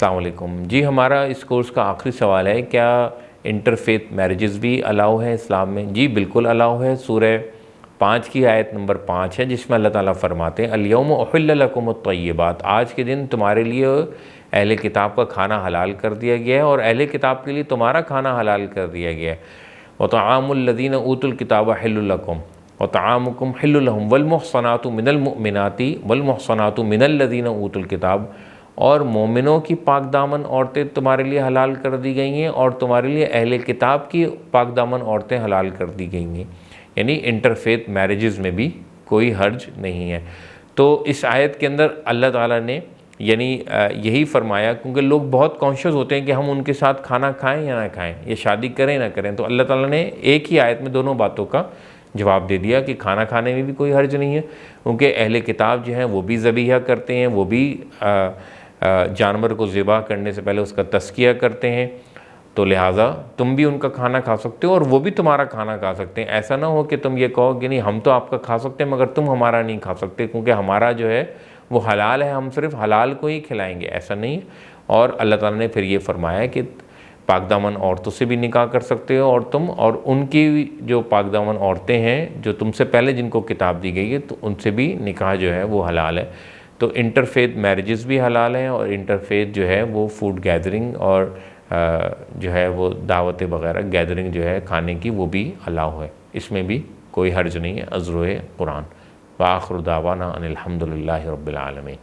السلام علیکم جی، ہمارا اس کورس کا آخری سوال ہے، کیا انٹرفیتھ میرجز بھی الاؤ ہے اسلام میں؟ جی بالکل الاؤ ہے۔ سورہ 5 کی آیت نمبر 5 ہے، جس میں اللہ تعالیٰ فرماتے ہیں الیوم احل لکم الطیبات، آج کے دن تمہارے لیے اہل کتاب کا کھانا حلال کر دیا گیا ہے اور اہل کتاب کے لیے تمہارا کھانا حلال کر دیا گیا ہے۔ وطعام الذین اوتوا الکتاب حل لکم وطعامکم حل لہم والمحصنات من المؤمنات والمحصنات من الذین اوتوا الکتاب، اور مومنوں کی پاک دامن عورتیں تمہارے لیے حلال کر دی گئی ہیں اور تمہارے لیے اہل کتاب کی پاک دامن عورتیں حلال کر دی گئی ہیں، یعنی انٹرفیتھ میرجز میں بھی کوئی حرج نہیں ہے۔ تو اس آیت کے اندر اللہ تعالیٰ نے یعنی یہی فرمایا، کیونکہ لوگ بہت کانشیس ہوتے ہیں کہ ہم ان کے ساتھ کھانا کھائیں یا نہ کھائیں، یا شادی کریں نہ کریں، تو اللہ تعالیٰ نے ایک ہی آیت میں دونوں باتوں کا جواب دے دیا کہ کھانا کھانے میں بھی کوئی حرج نہیں ہے، کیونکہ اہل کتاب جو ہیں وہ بھی ذبیحہ کرتے ہیں، وہ بھی جانور کو ذبح کرنے سے پہلے اس کا تزکیہ کرتے ہیں، تو لہٰذا تم بھی ان کا کھانا کھا سکتے ہو اور وہ بھی تمہارا کھانا کھا سکتے ہیں۔ ایسا نہ ہو کہ تم یہ کہو کہ نہیں ہم تو آپ کا کھا سکتے ہیں مگر تم ہمارا نہیں کھا سکتے، کیونکہ ہمارا جو ہے وہ حلال ہے، ہم صرف حلال کو ہی کھلائیں گے، ایسا نہیں۔ اور اللہ تعالیٰ نے پھر یہ فرمایا کہ پاک دامن عورتوں سے بھی نکاح کر سکتے ہو اور تم، اور ان کی جو پاک دامن عورتیں ہیں جو تم سے پہلے جن کو کتاب دی گئی ہے تو ان سے بھی نکاح جو ہے وہ حلال ہے۔ تو انٹرفیتھ میرجز بھی حلال ہیں، اور انٹرفیتھ جو ہے وہ فوڈ گیدرنگ اور جو ہے وہ دعوت وغیرہ گیدرنگ جو ہے کھانے کی، وہ بھی الاؤ ہے، اس میں بھی کوئی حرج نہیں ہے۔ ازروئے قرآن۔ وآخر دعوانا ان الحمد للہ رب العالمین۔